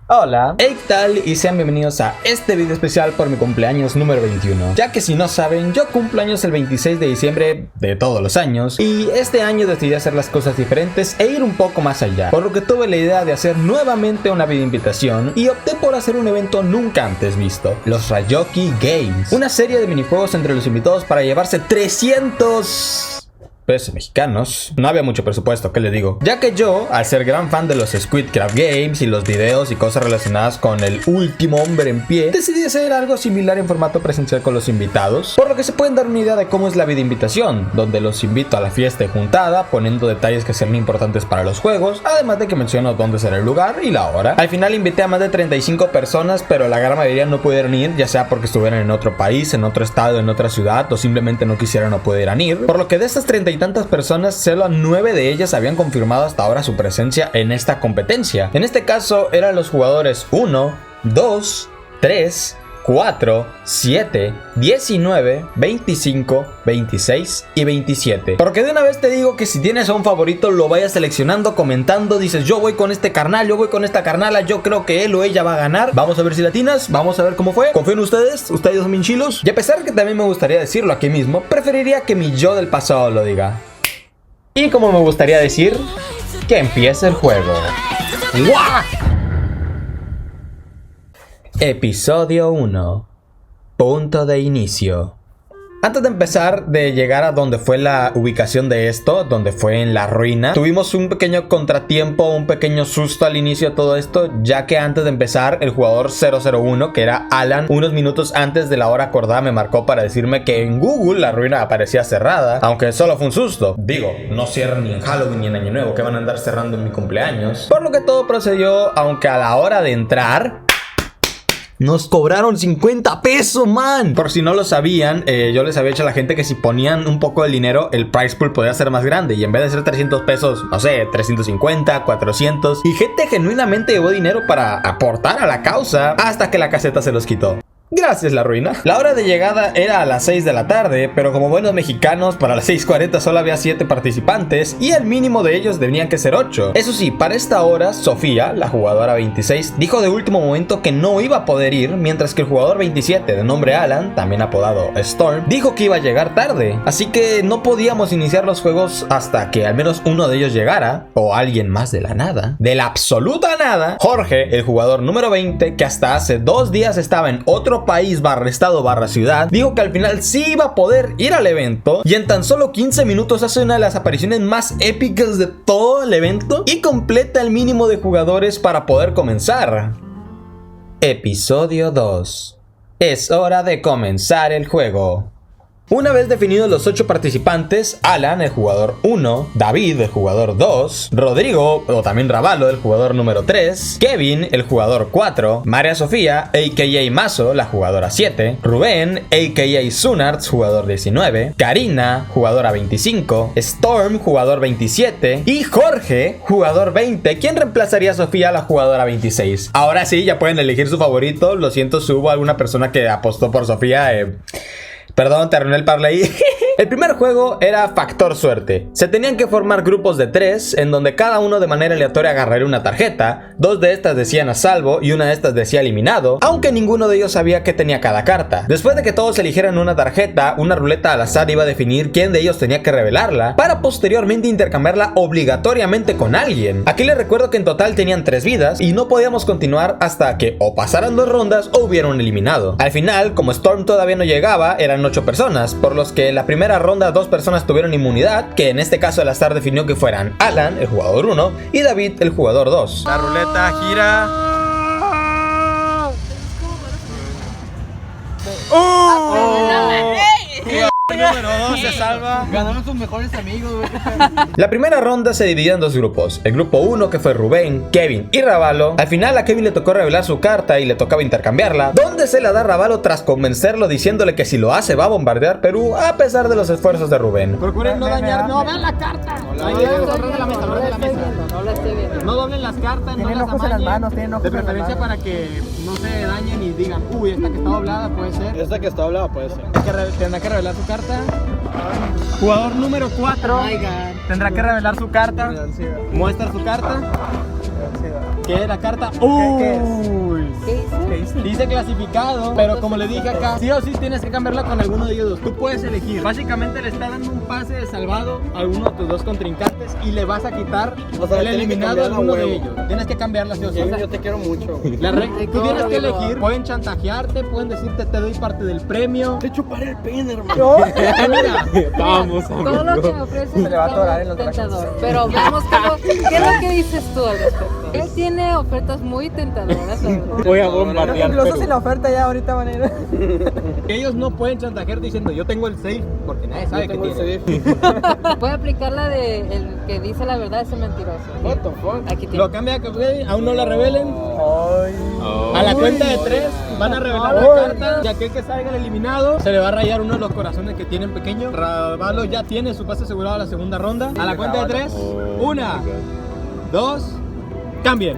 Hola, hey, ¿qué tal? Y sean bienvenidos a este video especial por mi cumpleaños número 21. Ya que si no saben, yo cumplo años el 26 de diciembre de todos los años. Y este año decidí hacer las cosas diferentes e ir un poco más allá. Por lo que tuve la idea de hacer nuevamente una video invitación y opté por hacer un evento nunca antes visto. Los Rayoki Games. Una serie de minijuegos entre los invitados para llevarse 300... pesos mexicanos. No había mucho presupuesto, ¿qué le digo? Ya que yo, al ser gran fan de los Squidcraft Games y los videos y cosas relacionadas con el último hombre en pie, decidí hacer algo similar en formato presencial con los invitados, por lo que se pueden dar una idea de cómo es la vida invitación, donde los invito a la fiesta y juntada, poniendo detalles que sean importantes para los juegos, además de que menciono dónde será el lugar y la hora. Al final invité a más de 35 personas, pero la gran mayoría no pudieron ir, ya sea porque estuvieran en otro país, en otro estado, en otra ciudad, o simplemente no quisieran o pudieran ir, por lo que de estas 30 y tantas personas, solo 9 de ellas habían confirmado hasta ahora su presencia en esta competencia. En este caso eran los jugadores 1, 2, 3, 4, 7, 19, 25, 26 y 27. Porque de una vez te digo que si tienes a un favorito lo vayas seleccionando, comentando, dices yo voy con este carnal, yo voy con esta carnala, yo creo que él o ella va a ganar. Vamos a ver si latinas, vamos a ver cómo fue. Confío en ustedes, ustedes son bien chilos. Y a pesar que también me gustaría decirlo aquí mismo, preferiría que mi yo del pasado lo diga. Y como me gustaría decir, que empiece el juego. ¡Guau! Episodio 1. Punto de inicio. Antes de empezar, de llegar a donde fue la ubicación de esto, donde fue en la ruina, tuvimos un pequeño contratiempo, un pequeño susto al inicio de todo esto, ya que antes de empezar, el jugador 001, que era Alan, unos minutos antes de la hora acordada me marcó para decirme que en Google la ruina aparecía cerrada, aunque solo fue un susto. Digo, no cierran ni en Halloween ni en Año Nuevo, que van a andar cerrando en mi cumpleaños. Por lo que todo procedió, aunque a la hora de entrar... nos cobraron 50 pesos, man. Por si no lo sabían, yo les había dicho a la gente que si ponían un poco de dinero, el prize pool podía ser más grande. Y en vez de ser 300 pesos, no sé, 350, 400. Y gente genuinamente llevó dinero para aportar a la causa, hasta que la caseta se los quitó. Gracias, la ruina. La hora de llegada era a las 6 de la tarde, pero como buenos mexicanos, para las 6:40 solo había 7 participantes y el mínimo de ellos deberían que ser 8. Eso sí, para esta hora, Sofía, la jugadora 26, dijo de último momento que no iba a poder ir, mientras que el jugador 27, de nombre Alan, también apodado Storm, dijo que iba a llegar tarde. Así que no podíamos iniciar los juegos hasta que al menos uno de ellos llegara, o alguien más de la nada. De la absoluta nada, Jorge, el jugador número 20, que hasta hace 2 días estaba en otro país / estado / ciudad, dijo que al final sí iba a poder ir al evento y en tan solo 15 minutos hace una de las apariciones más épicas de todo el evento y completa el mínimo de jugadores para poder comenzar. Episodio 2. Es hora de comenzar el juego. Una vez definidos los 8 participantes, Alan, el jugador 1, David, el jugador 2, Rodrigo, o también Ravalo, el jugador número 3, Kevin, el jugador 4, María Sofía, a.k.a. Mazo, la jugadora 7, Rubén, a.k.a. Sunarts, jugador 19, Karina, jugadora 25, Storm, jugador 27, y Jorge, jugador 20, quien reemplazaría a Sofía, la jugadora 26. Ahora sí, ya pueden elegir su favorito. Lo siento si hubo alguna persona que apostó por Sofía, perdón, te arruiné el parlay. El primer juego era Factor Suerte. Se tenían que formar grupos de 3, en donde cada uno de manera aleatoria agarraría una tarjeta. 2 de estas decían a salvo y una de estas decía eliminado, aunque ninguno de ellos sabía qué tenía cada carta. Después de que todos eligieran una tarjeta, una ruleta al azar iba a definir quién de ellos tenía que revelarla, para posteriormente intercambiarla obligatoriamente con alguien. Aquí les recuerdo que en total tenían 3 vidas y no podíamos continuar hasta que o pasaran 2 rondas o hubiera un eliminado. Al final, como Storm todavía no llegaba, eran 8 personas, por los que en la primera ronda 2 personas tuvieron inmunidad, que en este caso el azar definió que fueran Alan, el jugador 1, y David, el jugador 2. La ruleta gira. Número 2 se salva. Ganaron sus mejores amigos, güey. La primera ronda se dividió en 2 grupos. El grupo 1, que fue Rubén, Kevin y Ravalo. Al final a Kevin le tocó revelar su carta y le tocaba intercambiarla, donde se la da Ravalo tras convencerlo diciéndole que si lo hace va a bombardear Perú, a pesar de los esfuerzos de Rubén. Procuren no dañar, no vean la carta. No doblen las cartas, no las amañen. De preferencia para que no se dañen y digan, uy, esta que está doblada puede ser. Esta que está doblada puede ser. Tendrá que revelar su carta. Jugador número 4 tendrá que revelar su carta. Muestra su carta. ¿Qué es la carta? ¿Qué Uy. ¿Qué dice? Dice clasificado, pero como le dije acá, sí o sí tienes que cambiarla con alguno de ellos dos. Tú puedes elegir. Básicamente le está dando un pase de salvado a alguno de tus dos contrincantes y le vas a quitar el eliminado a alguno de ellos. Tienes que cambiarla sí o sí. Yo te quiero mucho. Tú tienes que elegir. Pueden chantajearte, pueden decirte te doy parte del premio. Te chuparé el pene, hermano. Mira, vamos. Todo lo que me ofrece Se le va a atorar en los tentador. Pero veamos qué es lo que dices tú al respecto. Él tiene ofertas muy tentadoras. la verdad. Voy a bombardear. Incluso sin la oferta ya ahorita van a ir. Ellos no pueden chantajearte diciendo yo tengo el safe porque nadie sabe que tiene. Voy a aplicar la de el que dice la verdad es mentiroso. What the fuck? Aquí tiene. Lo cambia que aún no la revelen. Ay. A la cuenta de 3 van a revelar la carta y aquel que salga el eliminado se le va a rayar uno de los corazones que tienen pequeño. Ravalo ya tiene su pase asegurado a la segunda ronda. A la cuenta de 3, 1, 2, cambien.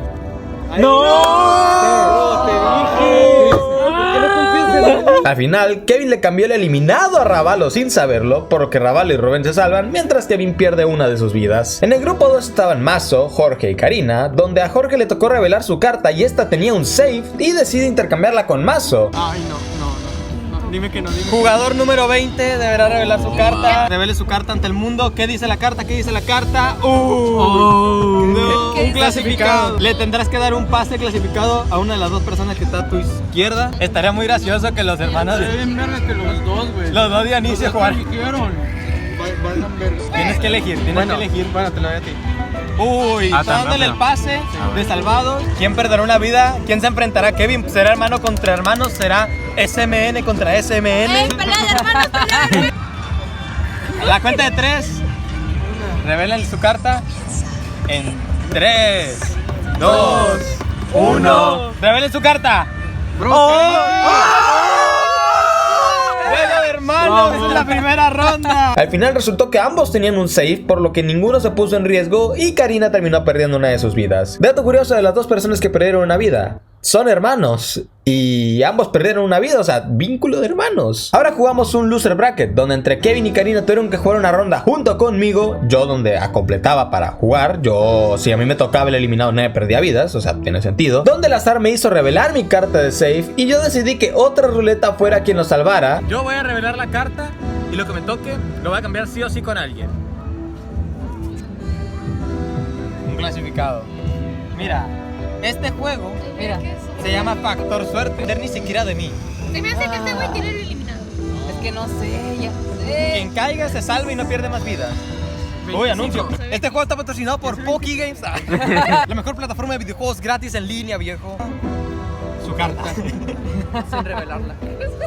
¡No! Te dije. ¿Por qué no confías en Al final, Kevin le cambió el eliminado a Ravalo sin saberlo, por lo que Ravalo y Rubén se salvan, mientras Kevin pierde una de sus vidas. En el grupo 2 estaban Mazo, Jorge y Karina, donde a Jorge le tocó revelar su carta y esta tenía un save y decide intercambiarla con Mazo. Ay, no. Dime que no, dime. Jugador número 20 deberá revelar su carta. Revele su carta ante el mundo. ¿Qué dice la carta? ¿Qué dice la carta? No, ¿Qué un dice? clasificado. Le tendrás que dar un pase clasificado a una de las dos personas que está a tu izquierda. Estaría muy gracioso que los hermanos. que los dos, güey. Los dos de inicio jugar. Tienes Tienes que elegir, Bueno, te lo doy a ti. Uy, está dándole el pase de salvado. ¿Quién perderá una vida? ¿Quién se enfrentará? Kevin, ¿será hermano contra hermano? ¿Será SMN contra SMN? ¡Pelea, hermanos, pelea! A la cuenta de 3, revelen su carta en 3, 2, 1. Revelen su carta. ¡Duelo de hermanos! ¡Esta es la primera ronda! Al final resultó que ambos tenían un save, por lo que ninguno se puso en riesgo y Karina terminó perdiendo una de sus vidas. Dato curioso de las dos personas que perdieron una vida: son hermanos y ambos perdieron una vida, o sea, vínculo de hermanos. Ahora jugamos un loser bracket, donde entre Kevin y Karina tuvieron que jugar una ronda junto conmigo. Yo donde completaba para jugar, yo si a mí me tocaba el eliminado nadie perdía vidas, o sea, tiene sentido. Donde el azar me hizo revelar mi carta de save y yo decidí que otra ruleta fuera quien lo salvara. Yo voy a revelar la carta y lo que me toque lo voy a cambiar sí o sí con alguien. Un clasificado. Mira, este juego Mira, se llama Factor Suerte. No ni siquiera de mí. Se me hace que este güey tiene el eliminado. es que no sé, ya sé. Quien caiga se salva y no pierde más vidas. Uy, anuncio. Este juego está patrocinado por Poki Games. La mejor plataforma de videojuegos gratis en línea, viejo. Su carta. Sin revelarla.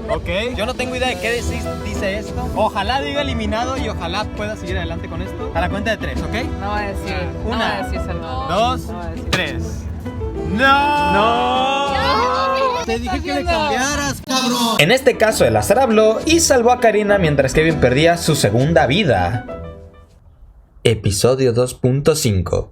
Ok. Yo no tengo idea de qué dice esto. Ojalá diga eliminado y ojalá pueda seguir adelante con esto. A la cuenta de 3, ¿ok? No va a decir. Una, No va a decir Salvador. 2, No va a decir. 3. ¡No! Te dije que le cambiaras, cabrón. En este caso el azar habló y salvó a Karina mientras Kevin perdía su segunda vida. Episodio 2.5.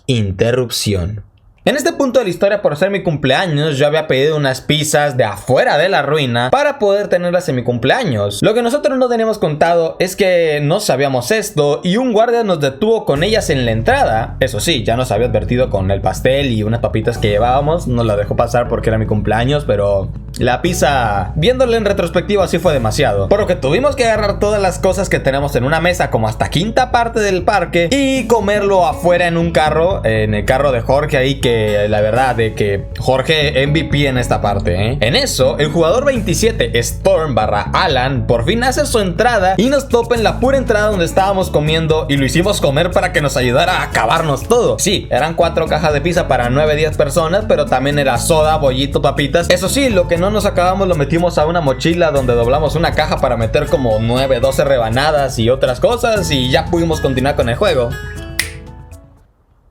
Interrupción. En este punto de la historia, por ser mi cumpleaños, yo había pedido unas pizzas de afuera de la ruina para poder tenerlas en mi cumpleaños. Lo que nosotros no teníamos contado es que no sabíamos esto y un guardia nos detuvo con ellas en la entrada. Eso sí, ya nos había advertido con el pastel y unas papitas que llevábamos. Nos la dejó pasar porque era mi cumpleaños, pero la pizza, viéndole en retrospectiva, sí fue demasiado. Por lo que tuvimos que agarrar todas las cosas que tenemos en una mesa, como hasta quinta parte del parque, y comerlo afuera en un carro, en el carro de Jorge ahí, que la verdad de que Jorge MVP en esta parte, ¿eh? En eso, el jugador 27, Storm / Alan, por fin hace su entrada y nos topa en la pura entrada donde estábamos comiendo y lo hicimos comer para que nos ayudara a acabarnos todo. Sí, eran 4 cajas de pizza para 9-10 personas, pero también era soda, bollito, papitas. Eso sí, lo que no nos acabamos lo metimos a una mochila donde doblamos una caja para meter como 9-12 rebanadas y otras cosas y ya pudimos continuar con el juego.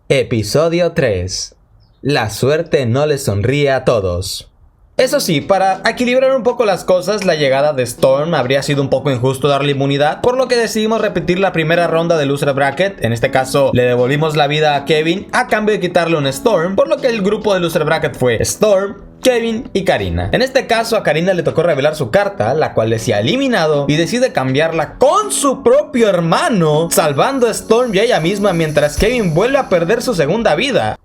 Episodio 3. La suerte no le sonríe a todos. Eso sí, para equilibrar un poco las cosas, la llegada de Storm habría sido un poco injusto darle inmunidad, por lo que decidimos repetir la primera ronda de Loser Bracket. En este caso, le devolvimos la vida a Kevin a cambio de quitarle un Storm, por lo que el grupo de Loser Bracket fue Storm, Kevin y Karina. En este caso, a Karina le tocó revelar su carta, la cual decía eliminado, y decide cambiarla con su propio hermano, salvando a Storm y a ella misma mientras Kevin vuelve a perder su segunda vida.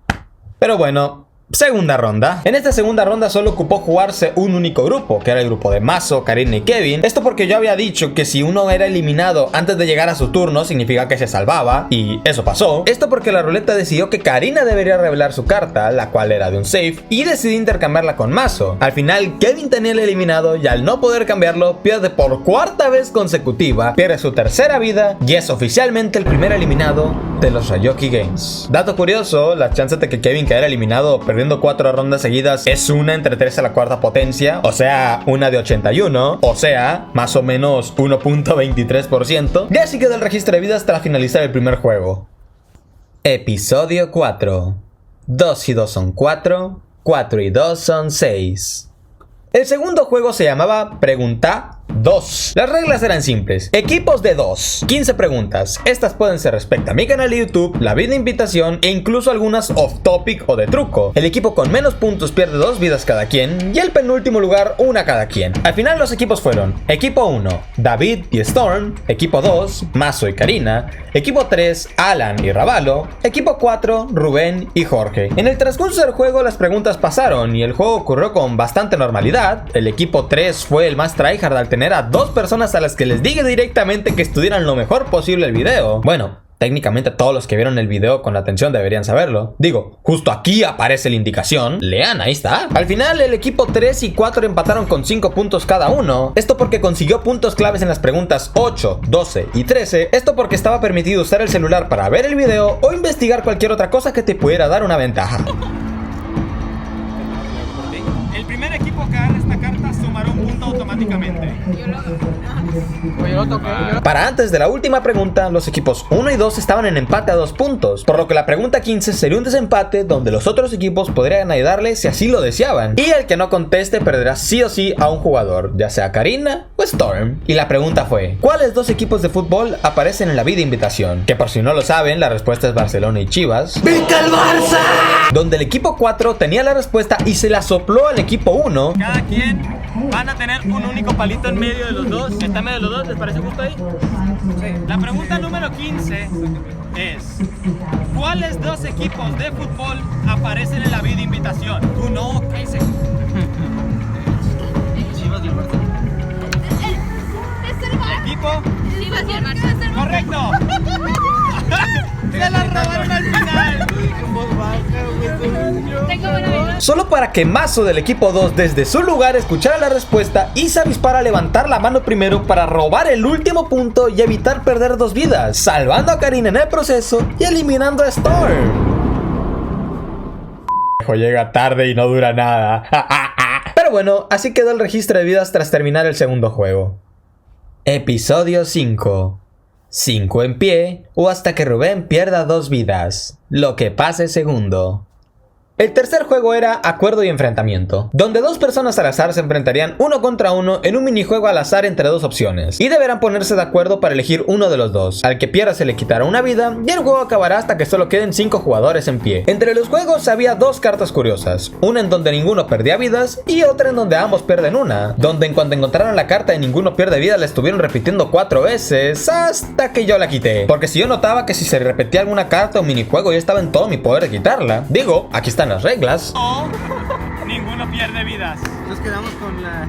Pero bueno, segunda ronda. En esta segunda ronda solo ocupó jugarse un único grupo, que era el grupo de Mazo, Karina y Kevin. Esto porque yo había dicho que si uno era eliminado antes de llegar a su turno, significa que se salvaba, y eso pasó. Esto porque la ruleta decidió que Karina debería revelar su carta, la cual era de un safe, y decidí intercambiarla con Mazo. Al final, Kevin tenía el eliminado y al no poder cambiarlo, pierde por cuarta vez consecutiva, pierde su tercera vida y es oficialmente el primer eliminado de los Ryoki Games. Dato curioso, las chances de que Kevin quedara eliminado perdiendo 4 rondas seguidas es una entre 3 a la cuarta potencia, o sea, una de 81, o sea, más o menos 1.23%. Y así quedó el registro de vidas tras finalizar el primer juego. Episodio 4. 2 y 2 son 4, 4 y 2 son 6. El segundo juego se llamaba Pregunta 2. Las reglas eran simples. Equipos de 2. 15 preguntas. Estas pueden ser respecto a mi canal de YouTube, la vida de invitación e incluso algunas off topic o de truco. El equipo con menos puntos pierde 2 vidas cada quien y el penúltimo lugar una cada quien. Al final los equipos fueron: Equipo 1, David y Storm. Equipo 2, Mazo y Karina. Equipo 3, Alan y Ravalo. Equipo 4, Rubén y Jorge. En el transcurso del juego las preguntas pasaron y el juego ocurrió con bastante normalidad. El equipo 3 fue el más tryhard al tener a 2 personas a las que les dije directamente que estudiaran lo mejor posible el video. Bueno, técnicamente todos los que vieron el video con atención deberían saberlo. Digo, justo aquí aparece la indicación. Lean, ahí está. Al final el equipo 3 y 4 empataron con 5 puntos cada uno. Esto porque consiguió puntos claves en las preguntas 8, 12 y 13. Esto porque estaba permitido usar el celular para ver el video o investigar cualquier otra cosa que te pudiera dar una ventaja. El primer equipo que agarre esta carta sumará un punto automáticamente. Para antes de la última pregunta, los equipos 1 y 2 estaban en empate a 2 puntos, por lo que la pregunta 15 sería un desempate donde los otros equipos podrían ayudarle si así lo deseaban, y el que no conteste perderá sí o sí a un jugador, ya sea Karina o Storm. Y la pregunta fue: ¿cuáles 2 equipos de fútbol aparecen en la vida de invitación? Que por si no lo saben, la respuesta es Barcelona y Chivas. ¡Viva el Barça! Donde el equipo 4 tenía la respuesta y se la sopló al equipo 1. Cada quien van a tener un único palito en medio de los dos. ¿Está en medio de los dos? ¿Les parece justo ahí? Sí. La pregunta número 15 es: ¿cuáles 2 equipos de fútbol aparecen en la vida de invitación? Tú no, ¿qué dice? Chivas y el Barça. ¿Equipo? Chivas y el Barça. ¡Correcto! ¡Se la robaron al final! Tengo buena vida. Solo para que Mazo del equipo 2 desde su lugar escuchara la respuesta y se avispara a levantar la mano primero para robar el último punto y evitar perder 2 vidas, salvando a Karina en el proceso y eliminando a Storm. Llega tarde y no dura nada. Pero bueno, así quedó el registro de vidas tras terminar el segundo juego. Episodio 5. 5 en pie o hasta que Rubén pierda 2 vidas. Lo que pase segundo. El tercer juego era Acuerdo y Enfrentamiento, donde 2 personas al azar se enfrentarían uno contra uno en un minijuego al azar entre 2 opciones, y deberán ponerse de acuerdo para elegir uno de los dos. Al que pierda se le quitará una vida, y el juego acabará hasta que solo queden 5 jugadores en pie. Entre los juegos había 2 cartas curiosas, una en donde ninguno perdía vidas, y otra en donde ambos pierden una, donde en cuanto encontraron la carta de ninguno pierde vida la estuvieron repitiendo 4 veces, hasta que yo la quité, porque si yo notaba que si se repetía alguna carta o minijuego yo estaba en todo mi poder de quitarla. Digo, aquí están las reglas. O ninguno pierde vidas. Nos quedamos con la...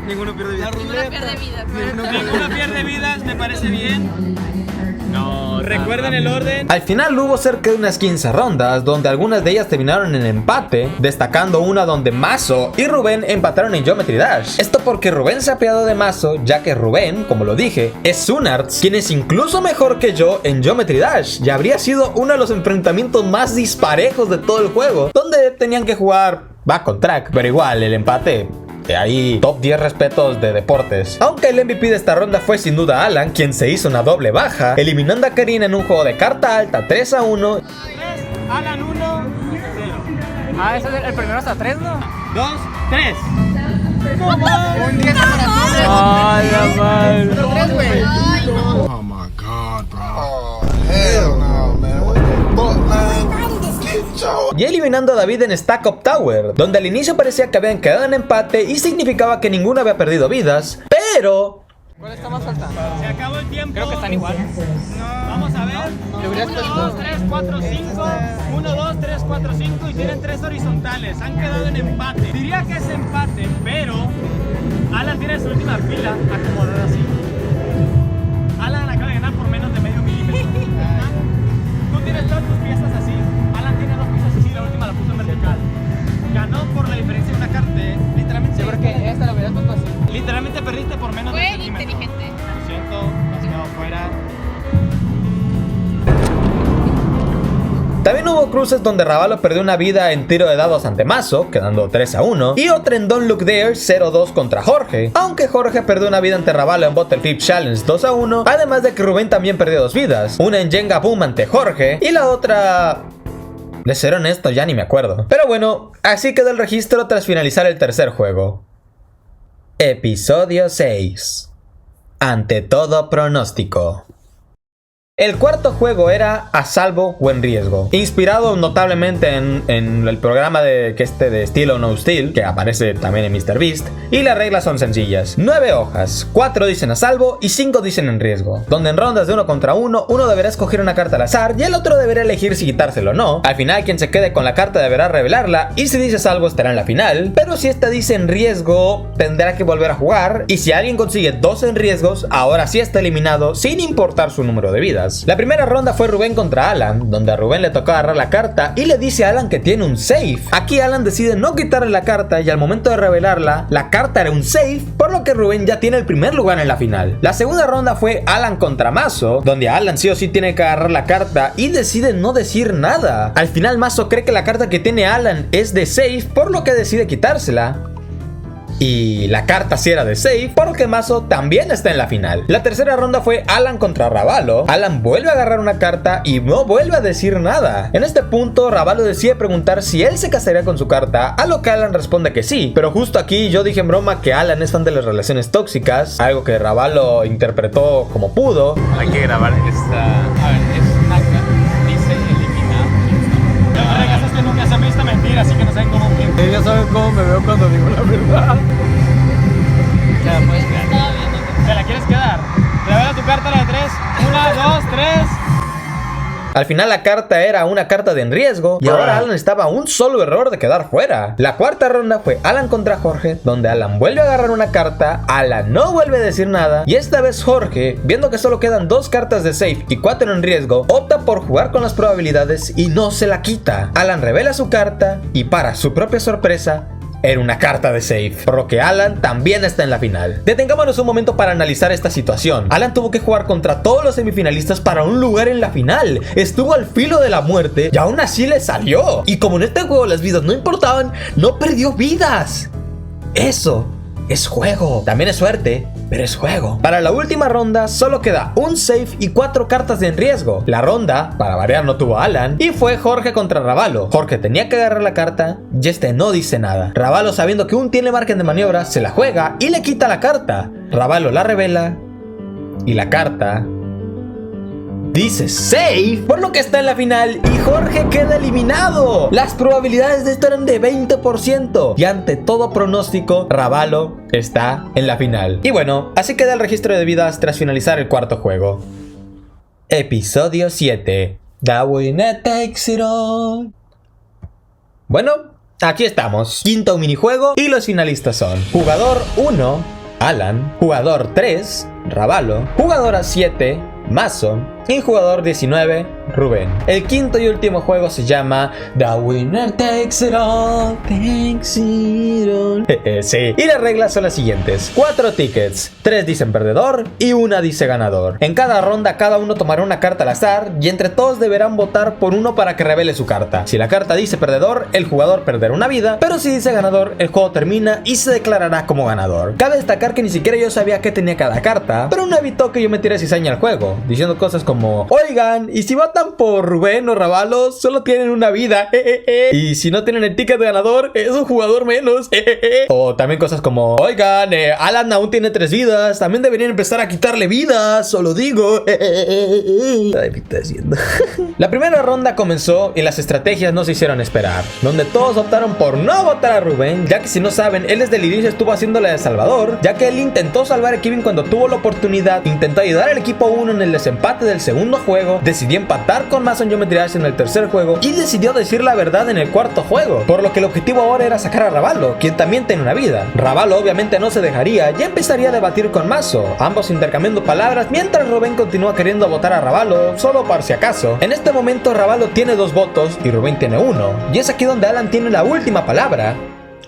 Ninguno pierde vidas. Ninguno pierde vida. Ninguno pierde vidas, ¿me parece bien? No. ¿Recuerdan el orden? Al final hubo cerca de unas 15 rondas, donde algunas de ellas terminaron en empate, destacando una donde Mazo y Rubén empataron en Geometry Dash. Esto porque Rubén se apiadó de Mazo, ya que Rubén, como lo dije, es Sunarts, quien es incluso mejor que yo en Geometry Dash, y habría sido uno de los enfrentamientos más disparejos de todo el juego, donde tenían que jugar back on track, pero igual el empate... ahí, top 10 respetos de deportes. Aunque el MVP de esta ronda fue sin duda Alan, quien se hizo una doble baja, eliminando a Karina en un juego de carta alta 3-1. Alan 1, 0. Ah, ese es el primero hasta 3, ¿no? 2, 3. Un 10 corazones. Ay, la madre. Pero 3, güey. Ay, no. Oh my god, bro. Oh, hell no, man. What the fuck, man? Y eliminando a David en Stack Up Tower, donde al inicio parecía que habían quedado en empate y significaba que ninguno había perdido vidas, pero ¿Cuál está más alta? Se acabó el tiempo. Creo que están igual. Vamos a ver. Deberías 1, 2, 3, 4, 5. 1, 2, 3, 4, 5. Y tienen 3 horizontales. Han quedado en empate. Diría que es empate, pero Alan tiene su última fila acomodada así. Alan acaba de ganar por menos de medio milímetro. Tú tienes todas tus piezas así. Alan tiene 2 piezas así. La última la puso en vertical. Ganó por la diferencia de una carta. Literalmente. Sí, porque esta la hubieras puesto así. Literalmente perdiste por menos de Fue un centímetro. inteligente. Lo siento, has quedado fuera. También hubo cruces donde Ravalo perdió una vida en tiro de dados ante Mazo, quedando 3-1, y otra en Don't Look There 0-2 contra Jorge, aunque Jorge perdió una vida ante Ravalo en Bottleflip Challenge 2-1, además de que Rubén también perdió 2 vidas, una en Jenga Boom ante Jorge y la otra... De ser honesto ya ni me acuerdo. Pero bueno, así quedó el registro tras finalizar el tercer juego. Episodio 6. Ante todo pronóstico. El cuarto juego era A Salvo o en Riesgo, inspirado notablemente en el programa de Steel or No Steel, que aparece también en MrBeast, y las reglas son sencillas. 9 hojas, 4 dicen a salvo y 5 dicen en riesgo, donde en rondas de 1 contra 1, uno deberá escoger una carta al azar y el otro deberá elegir si quitárselo o no. Al final quien se quede con la carta deberá revelarla y si dice salvo estará en la final, pero si esta dice en riesgo tendrá que volver a jugar y si alguien consigue 2 en riesgos, ahora sí está eliminado sin importar su número de vidas. La primera ronda fue Rubén contra Alan, donde a Rubén le tocó agarrar la carta y le dice a Alan que tiene un safe. Aquí Alan decide no quitarle la carta y al momento de revelarla, la carta era un safe, por lo que Rubén ya tiene el primer lugar en la final. La segunda ronda fue Alan contra Mazo, donde Alan sí o sí tiene que agarrar la carta y decide no decir nada. Al final Mazo cree que la carta que tiene Alan es de safe, por lo que decide quitársela. Y la carta sí era de safe, por lo que Mazo también está en la final. La tercera ronda fue Alan contra Ravalo. Alan vuelve a agarrar una carta y no vuelve a decir nada. En este punto, Ravalo decide preguntar si él se casaría con su carta, a lo que Alan responde que sí. Pero justo aquí yo dije en broma que Alan es fan de las relaciones tóxicas, algo que Ravalo interpretó como pudo. Hay que grabar esta. A ver, es una. Dice eliminado. La regla es que nunca se han visto mentir, así que no saben cómo mentir. Ya saben cómo me veo cuando digo la verdad. Ya puedes crear. ¿Te la quieres quedar? Revela tu carta, la de 3. 1, 2, 3. Al final la carta era una carta de en riesgo y ahora Alan estaba a un solo error de quedar fuera. La cuarta ronda fue Alan contra Jorge, donde Alan vuelve a agarrar una carta, Alan no vuelve a decir nada y esta vez Jorge, viendo que solo quedan 2 cartas de safe y 4 en riesgo, opta por jugar con las probabilidades y no se la quita. Alan revela su carta y para su propia sorpresa, era una carta de safe, por lo que Alan también está en la final. Detengámonos un momento para analizar esta situación. Alan tuvo que jugar contra todos los semifinalistas para un lugar en la final. Estuvo al filo de la muerte y aún así le salió. Y como en este juego las vidas no importaban, no perdió vidas. Eso es juego. También es suerte, pero es juego. Para la última ronda solo queda un safe y 4 cartas de en riesgo. La ronda, para variar, no tuvo a Alan y fue Jorge contra Ravalo. Jorge tenía que agarrar la carta y este no dice nada. Ravalo, sabiendo que aún tiene margen de maniobra, se la juega y le quita la carta. Ravalo la revela y la carta dice safe, por lo que está en la final y Jorge queda eliminado. Las probabilidades de esto eran de 20% y ante todo pronóstico, Ravalo está en la final. Y bueno, así queda el registro de vidas tras finalizar el cuarto juego. Episodio 7. The winner takes it all. Bueno, aquí estamos. Quinto minijuego y los finalistas son jugador 1, Alan, jugador 3, Ravalo, jugadora 7, Mazo y jugador 19, Rubén. El quinto y último juego se llama The Winner Takes It All, Takes It All. Sí. Y las reglas son las siguientes: 4 tickets, 3 dicen perdedor y 1 dice ganador. En cada ronda cada uno tomará una carta al azar y entre todos deberán votar por uno para que revele su carta. Si la carta dice perdedor, el jugador perderá una vida, pero si dice ganador, el juego termina y se declarará como ganador. Cabe destacar que ni siquiera yo sabía qué tenía cada carta, pero no evitó que yo metiera cizaña al juego, diciendo cosas como como: oigan, y si votan por Rubén o Rábalos, solo tienen una vida. Y si no tienen el ticket de ganador, es un jugador menos. O también cosas como: oigan, Alan aún tiene 3 vidas, también deberían empezar a quitarle vidas, solo digo. Ay, ¿qué está haciendo? La primera ronda comenzó y las estrategias no se hicieron esperar, donde todos optaron por no votar a Rubén, ya que si no saben, él desde el inicio estuvo haciéndole de Salvador, ya que él intentó salvar a Kevin cuando tuvo la oportunidad, intentó ayudar al equipo 1 en el desempate del segundo juego, decidió empatar con Mason Geometry Dash en el tercer juego y decidió decir la verdad en el cuarto juego, por lo que el objetivo ahora era sacar a Ravalo, quien también tiene una vida. Ravalo obviamente no se dejaría y empezaría a debatir con Mazo, ambos intercambiando palabras mientras Rubén continúa queriendo votar a Ravalo solo por si acaso. En este momento Ravalo tiene 2 votos y Rubén tiene 1, y es aquí donde Alan tiene la última palabra.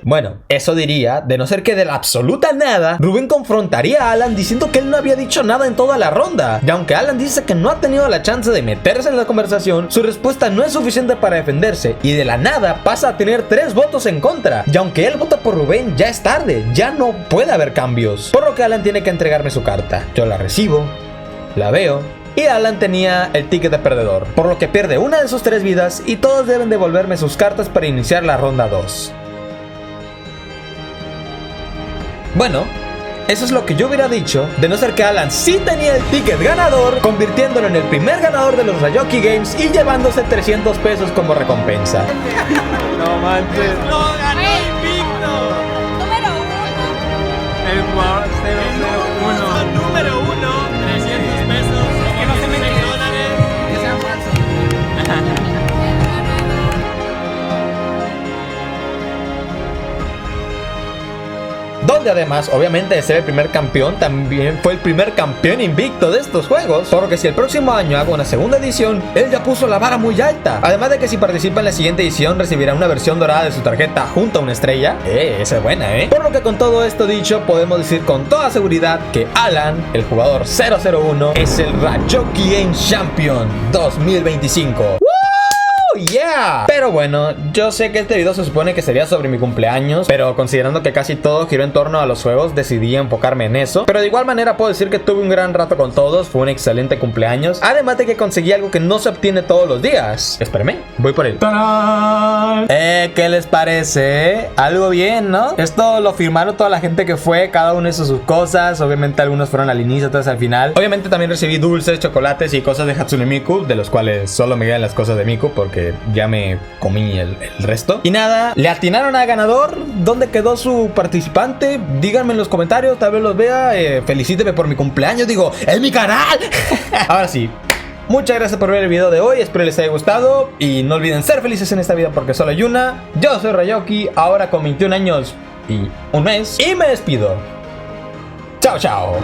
Bueno, eso diría, de no ser que de la absoluta nada, Rubén confrontaría a Alan diciendo que él no había dicho nada en toda la ronda. Y aunque Alan dice que no ha tenido la chance de meterse en la conversación, su respuesta no es suficiente para defenderse, y de la nada pasa a tener 3 votos en contra. Y aunque él vota por Rubén, ya es tarde, ya no puede haber cambios. Por lo que Alan tiene que entregarme su carta. Yo la recibo, la veo, y Alan tenía el ticket de perdedor, por lo que pierde una de sus 3 vidas y todos deben devolverme sus cartas para iniciar la ronda 2. Bueno, eso es lo que yo hubiera dicho, de no ser que Alan sí tenía el ticket ganador, convirtiéndolo en el primer ganador de los Rayoki Games y llevándose 300 pesos como recompensa. No manches. ¡Lo ganó invicto! Número 1. El jugador 001. Número 1, 300 pesos. Que no se me $6. que sean falsos. Donde además, obviamente de ser el primer campeón, también fue el primer campeón invicto de estos juegos. Por lo que si el próximo año hago una segunda edición, él ya puso la vara muy alta. Además de que si participa en la siguiente edición, recibirá una versión dorada de su tarjeta junto a una estrella. Esa es buena, Por lo que con todo esto dicho, podemos decir con toda seguridad que Alan, el jugador 001, es el Rayoki Game Champion 2025. Yeah. Pero bueno, yo sé que este video se supone que sería sobre mi cumpleaños, pero considerando que casi todo giró en torno a los juegos, decidí enfocarme en eso. Pero de igual manera puedo decir que tuve un gran rato con todos, fue un excelente cumpleaños. Además de que conseguí algo que no se obtiene todos los días. Espérenme, voy por él. ¿Qué les parece? Algo bien, ¿no? Esto lo firmaron toda la gente que fue, cada uno hizo sus cosas. Obviamente algunos fueron al inicio, otros al final. Obviamente también recibí dulces, chocolates y cosas de Hatsune Miku, de los cuales solo me quedan las cosas de Miku porque ya me comí el resto. Y nada, le atinaron al ganador. ¿Dónde quedó su participante? Díganme en los comentarios, tal vez los vea. Felicíteme por mi cumpleaños, digo, ¡es mi canal! Ahora sí, muchas gracias por ver el video de hoy, espero les haya gustado. Y no olviden ser felices en esta vida porque solo hay una. Yo soy Rayoki, ahora con 21 años y un mes. Y me despido. Chao, chao.